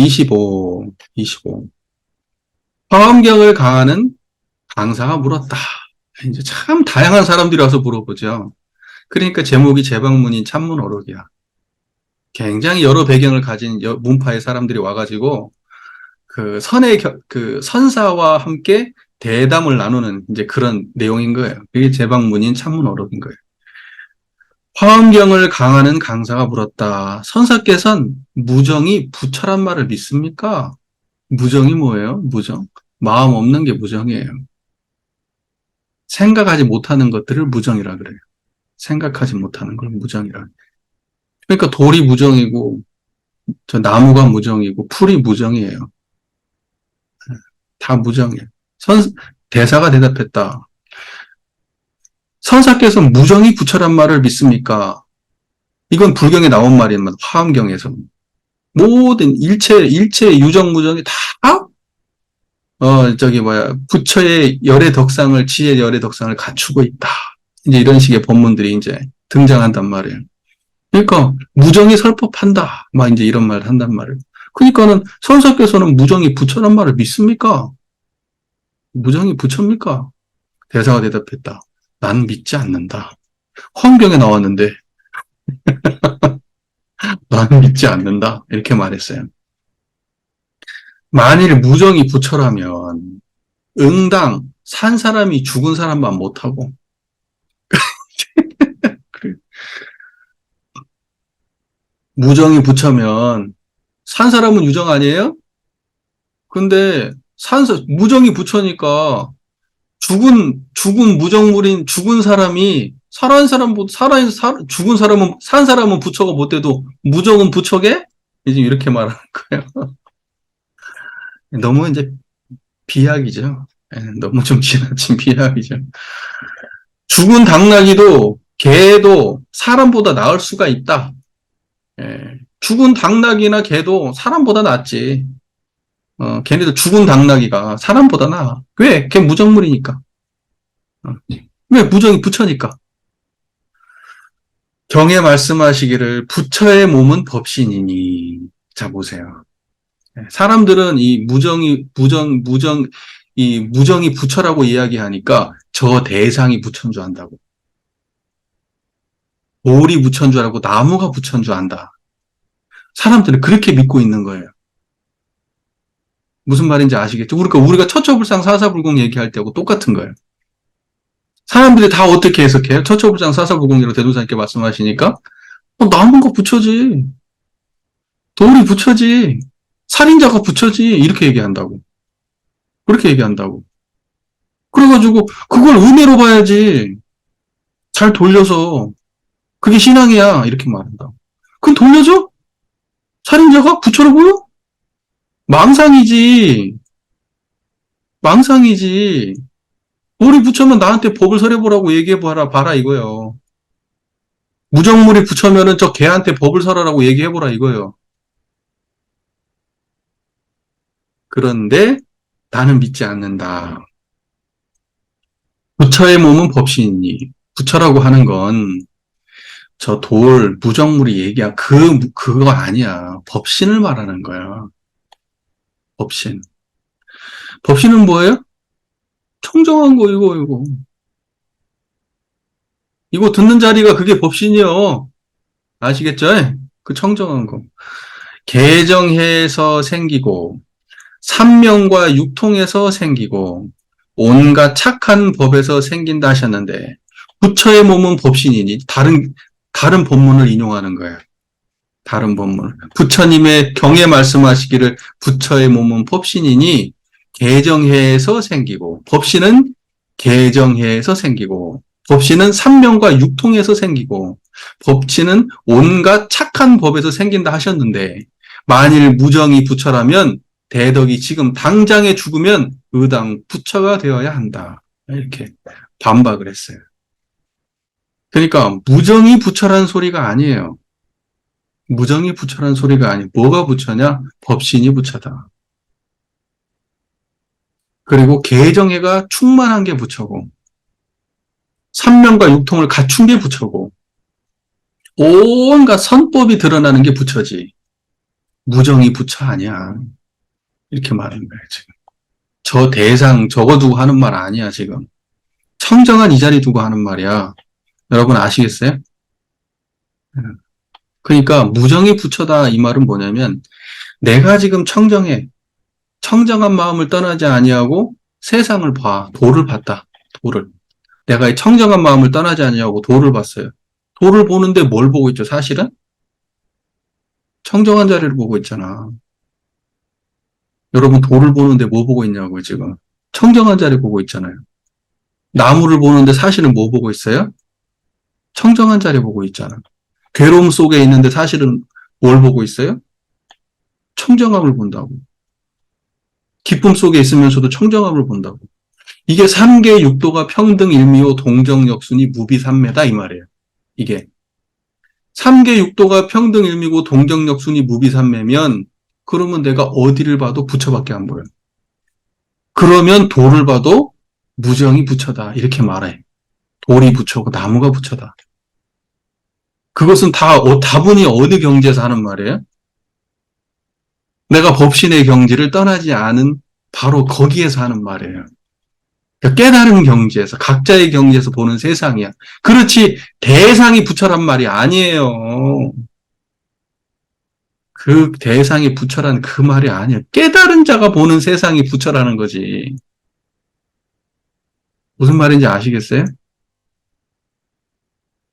25. 화엄경을 강하는 강사가 물었다. 이제 참 다양한 사람들이 와서 물어보죠. 그러니까 제목이 제방문인 참문어록이야. 굉장히 여러 배경을 가진 문파의 사람들이 와가지고 그 선사와 함께 대담을 나누는 이제 그런 내용인 거예요. 그게 제방문인 참문어록인 거예요. 화엄경을 강하는 강사가 물었다. 선사께서는 무정이 부처란 말을 믿습니까? 무정이 뭐예요? 무정. 마음 없는 게 무정이에요. 생각하지 못하는 것들을 무정이라 그래요. 생각하지 못하는 걸 무정이라. 그러니까 돌이 무정이고, 저 나무가 무정이고, 풀이 무정이에요. 다 무정이에요. 대사가 대답했다. 선사께서 무정이 부처란 말을 믿습니까? 이건 불경에 나온 말이면 화엄경에서. 모든 일체 유정 무정이 다, 부처의 열의 덕상을, 지혜의 열의 덕상을 갖추고 있다. 이제 이런 식의 본문들이 이제 등장한단 말이에요. 그러니까, 무정이 설법한다. 막 이제 이런 말을 한단 말이에요. 그러니까는, 선사께서는 무정이 부처란 말을 믿습니까? 무정이 부처입니까? 대사가 대답했다. 난 믿지 않는다. 화엄경에 나왔는데, 난 믿지 않는다. 이렇게 말했어요. 만일 무정이 부처라면, 응당, 산 사람이 죽은 사람만 못하고, 무정이 부처면, 산 사람은 유정 아니에요? 근데, 무정이 부처니까, 죽은 사람이, 죽은 사람은, 산 사람은 부처가 못 돼도, 무정은 부처게? 이제 이렇게 말하는 거예요. 너무 이제 비약이죠. 너무 좀 지나친 비약이죠. 죽은 당나귀도 개도 사람보다 나을 수가 있다. 죽은 당나귀나 개도 사람보다 낫지. 걔네들 죽은 당나귀가 사람보다 나아. 왜? 걔 무정물이니까. 왜? 무정이 부처니까. 경에 말씀하시기를 부처의 몸은 법신이니. 자, 보세요. 사람들은 이 무정이 부처라고 이야기하니까 저 대상이 부처인 줄 안다고. 돌이 부처인 줄 알고 나무가 부처인 줄 안다. 사람들은 그렇게 믿고 있는 거예요. 무슨 말인지 아시겠죠? 우리가 처처불상 사사불공 얘기할 때하고 똑같은 거예요. 사람들이 다 어떻게 해석해요? 처처불상 사사불공이라고 대도사님께 말씀하시니까 나무가 부처지. 돌이 부처지. 살인자가 부처지. 이렇게 얘기한다고. 그렇게 얘기한다고. 그래가지고 그걸 은혜로 봐야지. 잘 돌려서 그게 신앙이야. 이렇게 말한다고. 그럼 돌려줘? 살인자가 부처로 보여? 망상이지. 망상이지. 돌이 부처면 나한테 법을 설해보라고 얘기해봐라, 봐라 이거요. 무정물이 부처면은 저 개한테 법을 설하라고 얘기해보라 이거요. 그런데 나는 믿지 않는다. 부처의 몸은 법신이니. 부처라고 하는 건 저 무정물이 그거 아니야. 법신을 말하는 거야. 법신. 법신은 뭐예요? 청정한 거, 이거. 이거 듣는 자리가 그게 법신이요. 아시겠죠? 그 청정한 거. 개정해서 생기고, 삼명과 육통에서 생기고, 온갖 착한 법에서 생긴다 하셨는데, 부처의 몸은 법신이니, 다른 본문을 인용하는 거예요. 다른 본문. 부처님의 경에 말씀하시기를 부처의 몸은 법신이니, 개정해서 생기고, 법신은 개정해서 생기고, 법신은 삼명과 육통에서 생기고, 법신은 온갖 착한 법에서 생긴다 하셨는데, 만일 무정이 부처라면 대덕이 지금 당장에 죽으면 의당 부처가 되어야 한다. 이렇게 반박을 했어요. 그러니까 무정이 부처란 소리가 아니에요. 무정이 부처란 소리가 아니에요. 뭐가 부처냐? 법신이 부처다. 그리고 개정해가 충만한 게 부처고, 삼명과 육통을 갖춘 게 부처고, 온갖 선법이 드러나는 게 부처지. 무정이 부처 아니야. 이렇게 말하는 거예요, 지금. 저 대상 저거 두고 하는 말 아니야, 지금. 청정한 이 자리 두고 하는 말이야. 여러분 아시겠어요? 그러니까 무정이 부처다 이 말은 뭐냐면 내가 지금 청정해. 청정한 마음을 떠나지 아니하고 세상을 봐. 도를 봤다. 도를. 내가 이 청정한 마음을 떠나지 아니하고 도를 봤어요. 도를 보는데 뭘 보고 있죠? 사실은 청정한 자리를 보고 있잖아. 여러분 도를 보는데 뭐 보고 있냐고요, 지금. 청정한 자리 보고 있잖아요. 나무를 보는데 사실은 뭐 보고 있어요? 청정한 자리 보고 있잖아. 괴로움 속에 있는데 사실은 뭘 보고 있어요? 청정함을 본다고. 기쁨 속에 있으면서도 청정함을 본다고. 이게 삼계 육도가 평등 일미호 동정역순이 무비삼매다 이 말이에요. 이게 삼계 육도가 평등 일미고 동정역순이 무비삼매면 그러면 내가 어디를 봐도 부처밖에 안 보여. 그러면 돌을 봐도 무정이 부처다 이렇게 말해. 돌이 부처고 나무가 부처다. 그것은 다분히 어느 경지에서 하는 말이에요? 내가 법신의 경지를 떠나지 않은 바로 거기에서 하는 말이에요. 그러니까 깨달은 경지에서, 각자의 경지에서 보는 세상이야. 그렇지, 대상이 부처란 말이 아니에요. 그 대상이 부처란 그 말이 아니에요. 깨달은 자가 보는 세상이 부처라는 거지. 무슨 말인지 아시겠어요?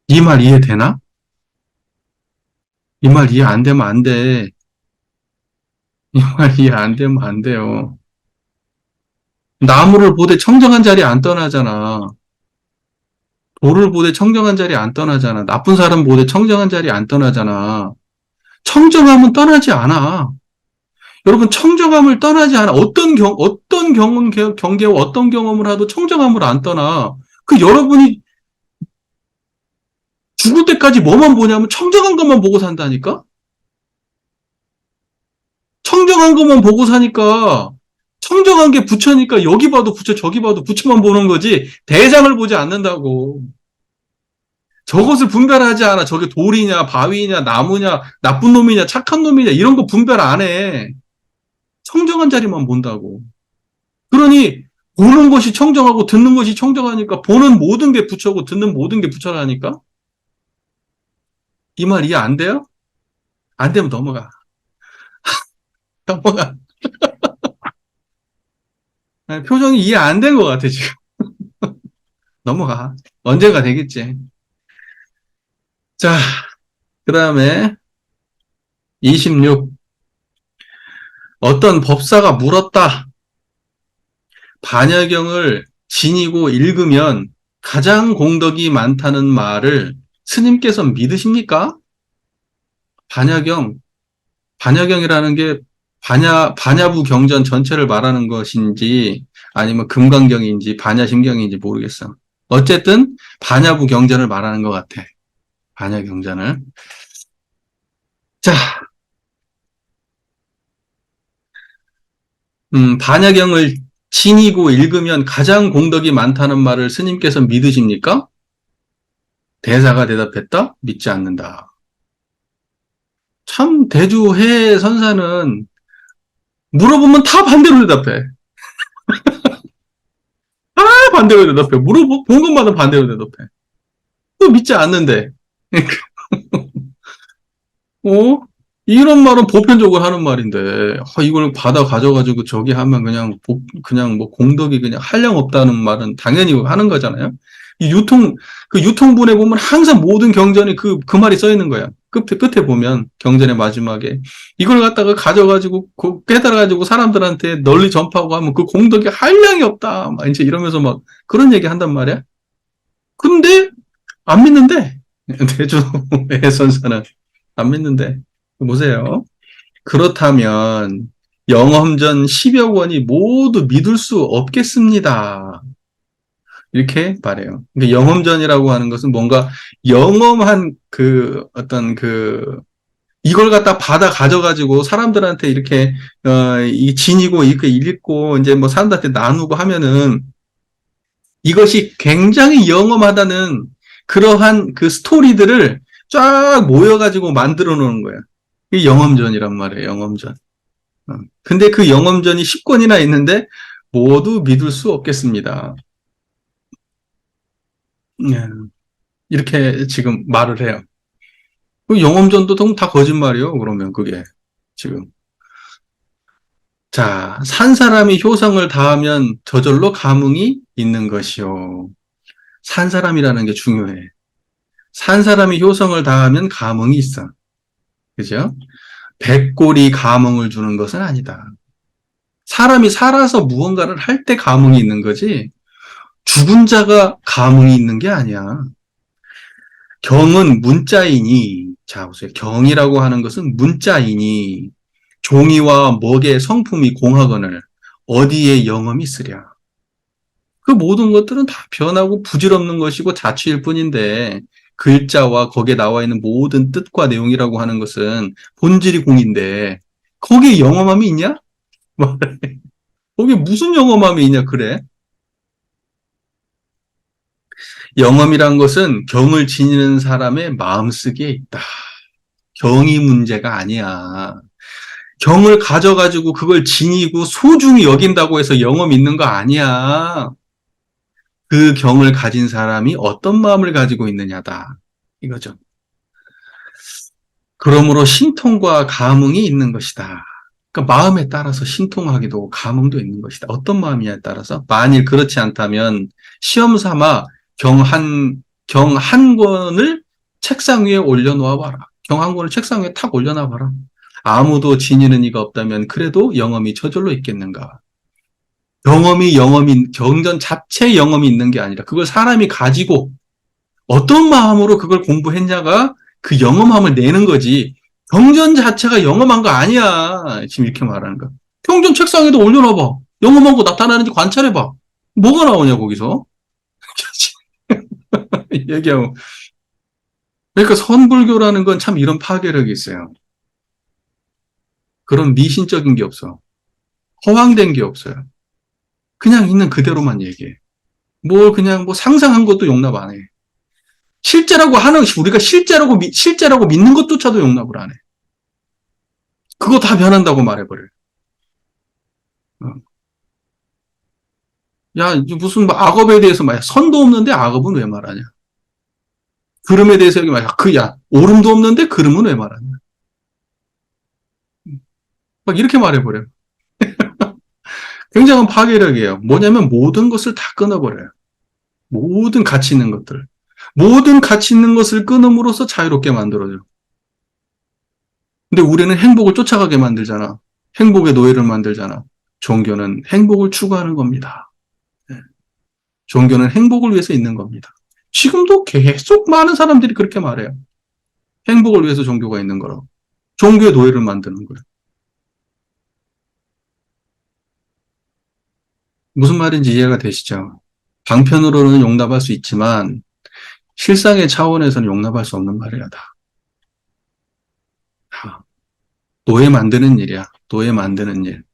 이 말 이해되나? 이 말 이해 안 되면 안 돼. 이 말 이해 안 되면 안 돼요. 나무를 보되 청정한 자리 안 떠나잖아. 돌을 보되 청정한 자리 안 떠나잖아. 나쁜 사람 보되 청정한 자리 안 떠나잖아. 청정함은 떠나지 않아. 여러분, 청정함을 떠나지 않아. 어떤 경계와 어떤 경험을 하도 청정함을 안 떠나. 그 여러분이 죽을 때까지 뭐만 보냐면 청정한 것만 보고 산다니까? 청정한 것만 보고 사니까 청정한 게 부처니까 여기 봐도 부처 저기 봐도 부처만 보는 거지 대상을 보지 않는다고. 저것을 분별하지 않아. 저게 돌이냐 바위냐 나무냐 나쁜 놈이냐 착한 놈이냐 이런 거 분별 안 해. 청정한 자리만 본다고. 그러니 보는 것이 청정하고 듣는 것이 청정하니까 보는 모든 게 부처고 듣는 모든 게 부처라니까? 이 말 이해 안 돼요? 안 되면 넘어가. 넘어가. 표정이 이해 안 된 것 같아, 지금. 넘어가. 언젠가 되겠지. 자, 그 다음에 26. 어떤 법사가 물었다. 반야경을 지니고 읽으면 가장 공덕이 많다는 말을 스님께서 믿으십니까? 반야경이라는 게 반야부 경전 전체를 말하는 것인지 아니면 금강경인지 반야심경인지 모르겠어. 어쨌든 반야부 경전을 말하는 것 같아. 반야경전을. 자, 반야경을 지니고 읽으면 가장 공덕이 많다는 말을 스님께서 믿으십니까? 대사가 대답했다? 믿지 않는다. 참 대주해 선사는 물어보면 다 반대로 대답해. 다 반대로 대답해. 본 것마다 반대로 대답해. 또 믿지 않는데. 어? 이런 말은 보편적으로 하는 말인데, 이걸 받아 가져가지고 저기 하면 그냥 뭐 공덕이 그냥 한량 없다는 말은 당연히 하는 거잖아요. 그 유통분에 보면 항상 모든 경전이 그 말이 써 있는 거야. 끝에 보면, 경전의 마지막에. 이걸 갖다가 가져가지고, 깨달아가지고 사람들한테 널리 전파하고 하면 그 공덕이 한량이 없다. 막 이제 이러면서 막 그런 얘기 한단 말이야. 근데, 안 믿는데. 대주의 선사는. 안 믿는데. 보세요. 그렇다면 영험전 10여 권이 모두 믿을 수 없겠습니다. 이렇게 말해요. 그러니까 영험전이라고 하는 것은 뭔가 영험한 이걸 갖다 받아 가져가지고 사람들한테 이렇게 이 지니고 이렇게 읽고 이제 뭐 사람들한테 나누고 하면은 이것이 굉장히 영험하다는 그러한 그 스토리들을 쫙 모여가지고 만들어 놓은 거야. 이게 영험전이란 말이에요, 영험전. 근데 그 영험전이 10권이나 있는데 모두 믿을 수 없겠습니다. 예, 이렇게 지금 말을 해요. 그 영험전도 다 거짓말이요, 그러면 그게. 지금. 자, 산 사람이 효성을 다하면 저절로 감흥이 있는 것이요. 산 사람이라는 게 중요해. 산 사람이 효성을 다하면 감흥이 있어. 그죠? 백골이 감흥을 주는 것은 아니다. 사람이 살아서 무언가를 할 때 감흥이 있는 거지, 죽은 자가 감흥이 있는 게 아니야. 경은 문자이니, 자, 보세요. 경이라고 하는 것은 문자이니, 종이와 먹의 성품이 공하거늘, 어디에 영험이 있으랴. 그 모든 것들은 다 변하고 부질없는 것이고 자취일 뿐인데, 글자와 거기에 나와 있는 모든 뜻과 내용이라고 하는 것은 본질이 공인데, 거기에 영험함이 있냐? 거기에 무슨 영험함이 있냐, 그래? 영험이란 것은 경을 지니는 사람의 마음쓰기에 있다. 경이 문제가 아니야. 경을 가져가지고 그걸 지니고 소중히 여긴다고 해서 영험이 있는 거 아니야. 그 경을 가진 사람이 어떤 마음을 가지고 있느냐다. 이거죠. 그러므로 신통과 감흥이 있는 것이다. 그러니까 마음에 따라서 신통하기도 감흥도 있는 것이다. 어떤 마음이냐에 따라서. 만일 그렇지 않다면 시험 삼아 경 한 권을 책상 위에 올려놓아 봐라. 경 한 권을 책상 위에 탁 올려놔 봐라. 아무도 지니는 이가 없다면 그래도 영험이 저절로 있겠는가. 경전 자체에 영험이 있는 게 아니라 그걸 사람이 가지고 어떤 마음으로 그걸 공부했냐가 그 영험함을 내는 거지. 경전 자체가 영험한 거 아니야. 지금 이렇게 말하는 거. 경전 책상에도 올려놔봐. 영험한 거 나타나는지 관찰해봐. 뭐가 나오냐, 거기서? 얘기하고. 그러니까 선불교라는 건 참 이런 파괴력이 있어요. 그런 미신적인 게 없어. 허황된 게 없어요. 그냥 있는 그대로만 얘기해. 뭘 그냥 뭐 상상한 것도 용납 안 해. 실제라고 하는, 우리가 실제라고 믿는 것조차도 용납을 안 해. 그거 다 변한다고 말해버려요. 어. 야, 무슨 뭐 악업에 대해서 말이야. 선도 없는데 악업은 왜 말하냐. 그름에 대해서 여기 말이야. 오름도 없는데 그름은 왜 말하냐. 막 이렇게 말해버려요. 굉장한 파괴력이에요. 뭐냐면 모든 것을 다 끊어버려요. 모든 가치 있는 것들. 모든 가치 있는 것을 끊음으로써 자유롭게 만들어줘요. 근데 우리는 행복을 쫓아가게 만들잖아. 행복의 노예를 만들잖아. 종교는 행복을 추구하는 겁니다. 네. 종교는 행복을 위해서 있는 겁니다. 지금도 계속 많은 사람들이 그렇게 말해요. 행복을 위해서 종교가 있는 거라고. 종교의 노예를 만드는 거예요. 무슨 말인지 이해가 되시죠? 방편으로는 용납할 수 있지만 실상의 차원에서는 용납할 수 없는 말이야, 다. 다. 노예 만드는 일이야. 노예 만드는 일.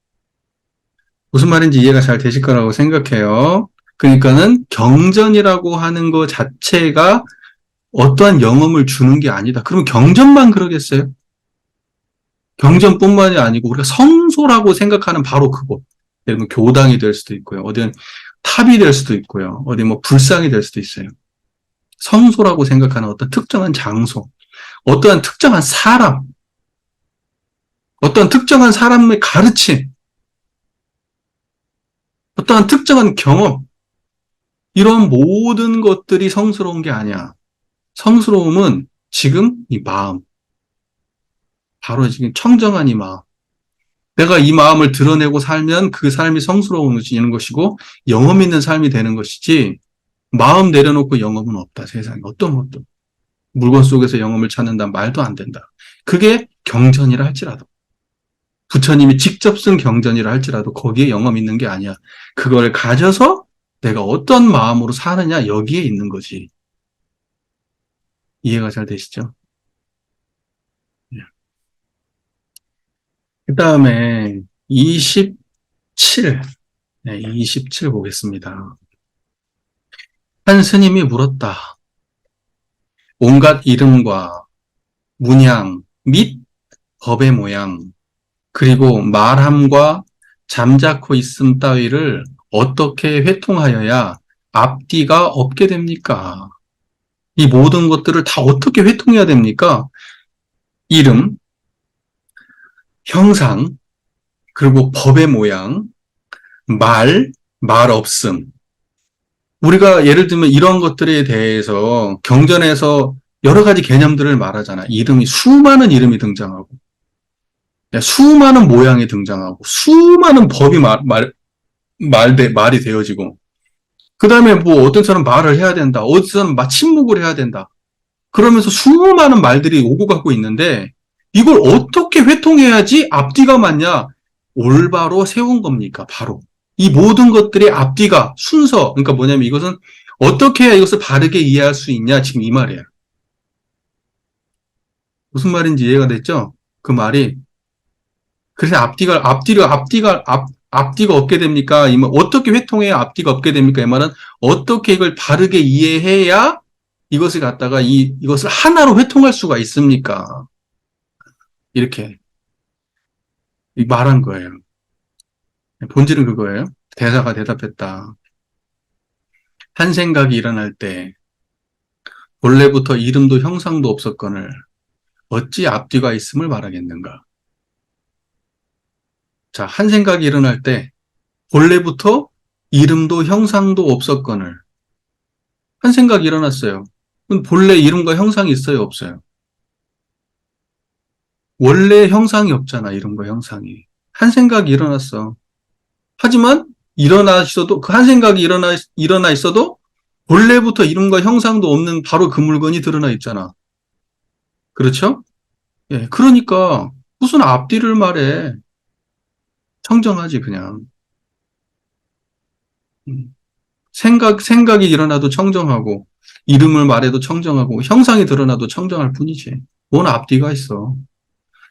무슨 말인지 이해가 잘 되실 거라고 생각해요. 그러니까는 경전이라고 하는 것 자체가 어떠한 영험을 주는 게 아니다. 그러면 경전만 그러겠어요? 경전뿐만이 아니고 우리가 성소라고 생각하는 바로 그곳. 예를 들면 교당이 될 수도 있고요. 어디는 탑이 될 수도 있고요. 어디 뭐 불상이 될 수도 있어요. 성소라고 생각하는 어떤 특정한 장소, 어떠한 특정한 사람, 어떠한 특정한 사람의 가르침, 어떠한 특정한 경험, 이런 모든 것들이 성스러운 게 아니야. 성스러움은 지금 이 마음, 바로 지금 청정한 이 마음. 내가 이 마음을 드러내고 살면 그 삶이 성스러워지는 것이고 영험 있는 삶이 되는 것이지 마음 내려놓고 영험은 없다. 세상에 어떤 것도. 물건 속에서 영험을 찾는다 말도 안 된다. 그게 경전이라 할지라도 부처님이 직접 쓴 경전이라 할지라도 거기에 영험 있는 게 아니야. 그걸 가져서 내가 어떤 마음으로 사느냐 여기에 있는 거지. 이해가 잘 되시죠? 그 다음에 27, 네, 27 보겠습니다. 한 스님이 물었다. 온갖 이름과 문양 및 법의 모양, 그리고 말함과 잠자코 있음 따위를 어떻게 회통하여야 앞뒤가 없게 됩니까? 이 모든 것들을 다 어떻게 회통해야 됩니까? 이름, 형상, 그리고 법의 모양, 말 없음. 우리가 예를 들면 이런 것들에 대해서 경전에서 여러 가지 개념들을 말하잖아. 수많은 이름이 등장하고, 수많은 모양이 등장하고, 수많은 법이 말이 되어지고, 그 다음에 뭐 어떤 사람 말을 해야 된다. 어떤 사람 침묵을 해야 된다. 그러면서 수많은 말들이 오고 가고 있는데, 이걸 어떻게 회통해야지 앞뒤가 맞냐? 올바로 세운 겁니까? 바로. 이 모든 것들의 앞뒤가 순서, 그러니까 뭐냐면 이것은 어떻게 해야 이것을 바르게 이해할 수 있냐? 지금 이 말이에요. 무슨 말인지 이해가 됐죠? 그 말이. 그래서 앞뒤가 없게 됩니까? 이 말, 어떻게 회통해야 앞뒤가 없게 됩니까? 이 말은 어떻게 이걸 바르게 이해해야 이것을 갖다가 이것을 하나로 회통할 수가 있습니까? 이렇게 말한 거예요. 본질은 그거예요. 대사가 대답했다. 한 생각이 일어날 때 본래부터 이름도 형상도 없었거늘 어찌 앞뒤가 있음을 말하겠는가? 자, 한 생각이 일어날 때 본래부터 이름도 형상도 없었거늘 한 생각이 일어났어요. 그럼 본래 이름과 형상이 있어요, 없어요? 원래 형상이 없잖아, 이름과 형상이. 한 생각이 일어났어. 하지만 그 한 생각이 일어나 있어도 본래부터 이름과 형상도 없는 바로 그 물건이 드러나 있잖아. 그렇죠? 예, 그러니까 무슨 앞뒤를 말해. 청정하지, 그냥. 생각이 일어나도 청정하고, 이름을 말해도 청정하고, 형상이 드러나도 청정할 뿐이지. 뭔 앞뒤가 있어.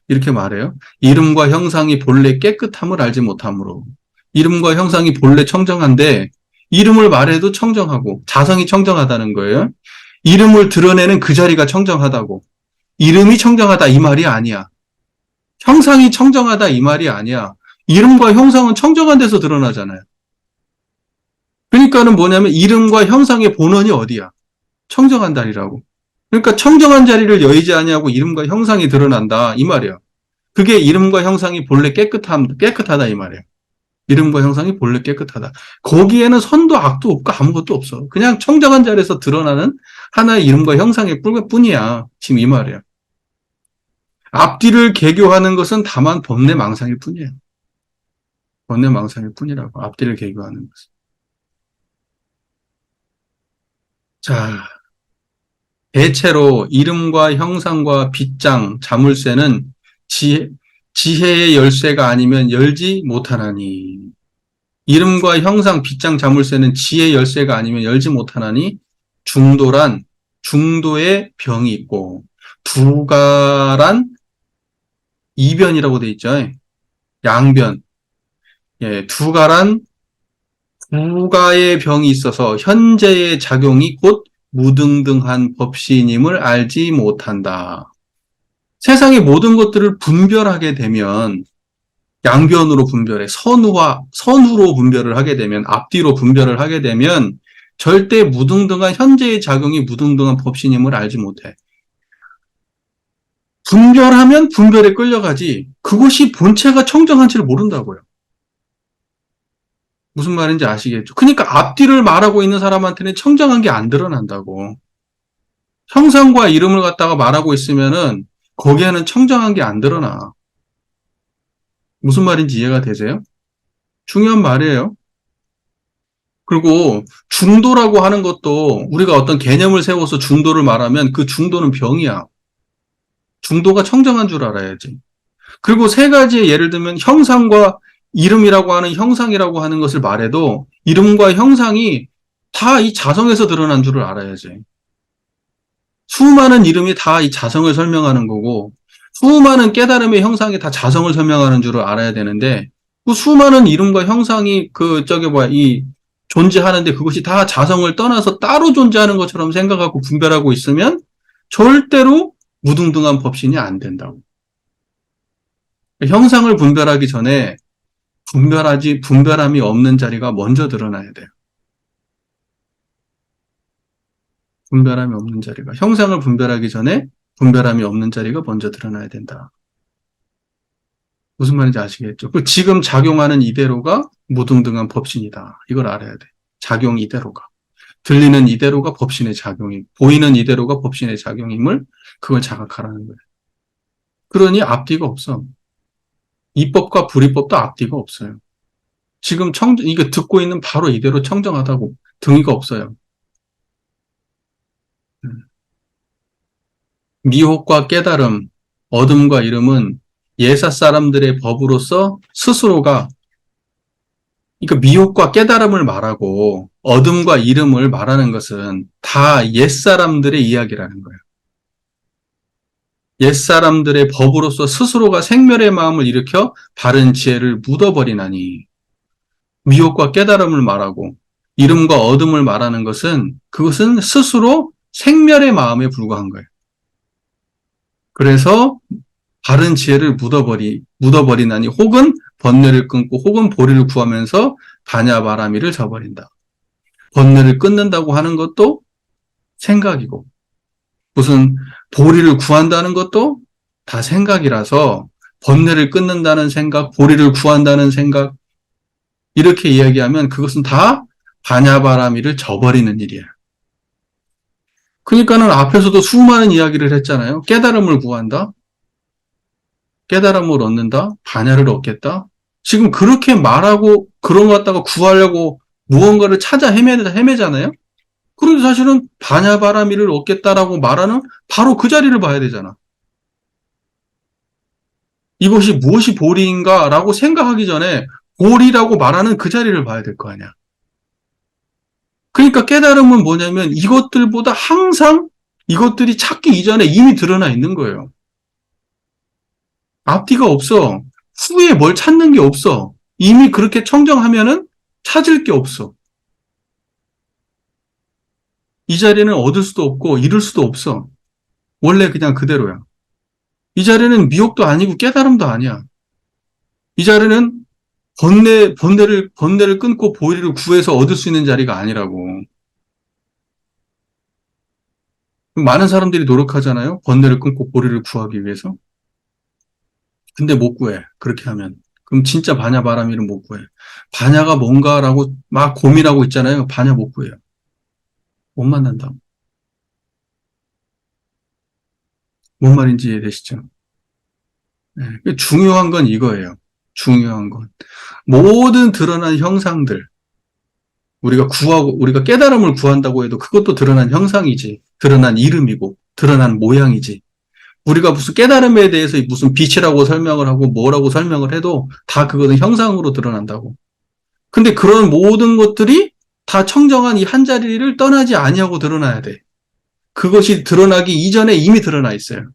이렇게 말해요. 이름과 형상이 본래 깨끗함을 알지 못하므로. 이름과 형상이 본래 청정한데, 이름을 말해도 청정하고, 자성이 청정하다는 거예요. 이름을 드러내는 그 자리가 청정하다고. 이름이 청정하다 이 말이 아니야. 형상이 청정하다 이 말이 아니야. 이름과 형상은 청정한 데서 드러나잖아요. 그러니까는 뭐냐면 이름과 형상의 본원이 어디야? 청정한 자리라고. 그러니까 청정한 자리를 여의지 아니하고 이름과 형상이 드러난다 이 말이야. 그게 이름과 형상이 본래 깨끗하다 이 말이야. 이름과 형상이 본래 깨끗하다. 거기에는 선도 악도 없고 아무것도 없어. 그냥 청정한 자리에서 드러나는 하나의 이름과 형상의 뿐이야. 지금 이 말이야. 앞뒤를 개교하는 것은 다만 번뇌망상일 뿐이에요. 번뇌망상일 뿐이라고. 앞뒤를 개교하는 것은. 자, 대체로 이름과 형상과 빗장, 자물쇠는 지혜의 열쇠가 아니면 열지 못하나니. 이름과 형상, 빗장, 자물쇠는 지혜의 열쇠가 아니면 열지 못하나니 중도의 병이 있고 두가란 이변이라고 돼 있죠. 양변. 예, 두가의 병이 있어서 현재의 작용이 곧 무등등한 법신임을 알지 못한다. 세상의 모든 것들을 분별하게 되면 양변으로 분별해. 선후로 분별을 하게 되면, 앞뒤로 분별을 하게 되면 절대 무등등한 현재의 작용이 무등등한 법신임을 알지 못해. 분별하면 분별에 끌려가지 그것이 본체가 청정한지를 모른다고요. 무슨 말인지 아시겠죠? 그러니까 앞뒤를 말하고 있는 사람한테는 청정한 게 안 드러난다고. 형상과 이름을 갖다가 말하고 있으면은 거기에는 청정한 게 안 드러나. 무슨 말인지 이해가 되세요? 중요한 말이에요. 그리고 중도라고 하는 것도 우리가 어떤 개념을 세워서 중도를 말하면 그 중도는 병이야. 중도가 청정한 줄 알아야지. 그리고 세 가지의 예를 들면 형상과 이름이라고 하는 형상이라고 하는 것을 말해도 이름과 형상이 다 이 자성에서 드러난 줄을 알아야지. 수많은 이름이 다 이 자성을 설명하는 거고 수많은 깨달음의 형상이 다 자성을 설명하는 줄을 알아야 되는데 그 수많은 이름과 형상이 존재하는데 그것이 다 자성을 떠나서 따로 존재하는 것처럼 생각하고 분별하고 있으면 절대로 무등등한 법신이 안 된다고. 형상을 분별하기 전에 분별함이 없는 자리가 먼저 드러나야 돼요. 분별함이 없는 자리가. 형상을 분별하기 전에 분별함이 없는 자리가 먼저 드러나야 된다. 무슨 말인지 아시겠죠? 그 지금 작용하는 이대로가 무등등한 법신이다. 이걸 알아야 돼. 작용 이대로가. 들리는 이대로가 법신의 작용이, 보이는 이대로가 법신의 작용임을 그걸 자각하라는 거예요. 그러니 앞뒤가 없어. 이법과 불이법도 앞뒤가 없어요. 지금 이거 듣고 있는 바로 이대로 청정하다고 등위가 없어요. 미혹과 깨달음, 어둠과 이름은 예사 사람들의 법으로서 스스로가, 그러니까 미혹과 깨달음을 말하고 어둠과 이름을 말하는 것은 다 옛사람들의 이야기라는 거예요. 옛사람들의 법으로서 스스로가 생멸의 마음을 일으켜 바른 지혜를 묻어버리나니, 미혹과 깨달음을 말하고 이름과 어둠을 말하는 것은 그것은 스스로 생멸의 마음에 불과한 거예요. 그래서 바른 지혜를 묻어버리나니 혹은 번뇌를 끊고 혹은 보리를 구하면서 반야바라미를 저버린다. 번뇌를 끊는다고 하는 것도 생각이고 무슨 보리를 구한다는 것도 다 생각이라서 번뇌를 끊는다는 생각, 보리를 구한다는 생각 이렇게 이야기하면 그것은 다 반야바라미를 저버리는 일이에요. 그러니까는 앞에서도 수많은 이야기를 했잖아요. 깨달음을 구한다. 깨달음을 얻는다. 반야를 얻겠다. 지금 그렇게 말하고 그런 것 갖다가 구하려고 무언가를 찾아 헤매잖아요. 그런데 사실은 반야바라미를 얻겠다라고 말하는 바로 그 자리를 봐야 되잖아. 이것이 무엇이 보리인가라고 생각하기 전에 보리라고 말하는 그 자리를 봐야 될 거 아니야. 그러니까 깨달음은 뭐냐면 이것들보다 항상 이것들이 찾기 이전에 이미 드러나 있는 거예요. 앞뒤가 없어. 후에 뭘 찾는 게 없어. 이미 그렇게 청정하면은 찾을 게 없어. 이 자리는 얻을 수도 없고 잃을 수도 없어. 원래 그냥 그대로야. 이 자리는 미혹도 아니고 깨달음도 아니야. 이 자리는 번뇌를 끊고 보리를 구해서 얻을 수 있는 자리가 아니라고. 많은 사람들이 노력하잖아요. 번뇌를 끊고 보리를 구하기 위해서. 근데 못 구해. 그렇게 하면. 그럼 진짜 반야 바라미를 못 구해. 반야가 뭔가라고 막 고민하고 있잖아요. 반야 못 구해요. 못 만난다. 뭔 말인지 이해되시죠? 네. 중요한 건 이거예요. 중요한 건. 모든 드러난 형상들, 우리가 깨달음을 구한다고 해도 그것도 드러난 형상이지. 드러난 이름이고, 드러난 모양이지. 우리가 무슨 깨달음에 대해서 무슨 빛이라고 설명을 하고 뭐라고 설명을 해도 다 그것은 형상으로 드러난다고. 근데 그런 모든 것들이 다 청정한 이 한 자리를 떠나지 아니하고 드러나야 돼. 그것이 드러나기 이전에 이미 드러나 있어요.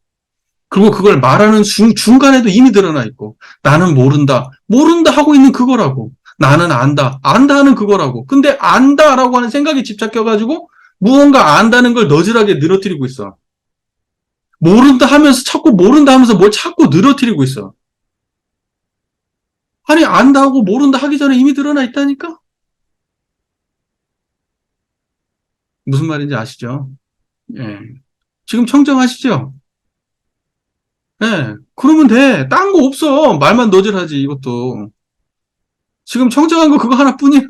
그리고 그걸 말하는 중간에도 이미 드러나 있고, 나는 모른다. 모른다 하고 있는 그거라고. 나는 안다. 안다 하는 그거라고. 근데 안다라고 하는 생각에 집착해가지고 무언가 안다는 걸 너질하게 늘어뜨리고 있어. 모른다 하면서 자꾸 모른다 하면서 뭘 자꾸 늘어뜨리고 있어. 아니, 안다 하고 모른다 하기 전에 이미 드러나 있다니까? 무슨 말인지 아시죠? 예. 지금 청정하시죠? 예. 그러면 돼. 딴 거 없어. 말만 너질하지, 이것도. 지금 청정한 거 그거 하나뿐이야.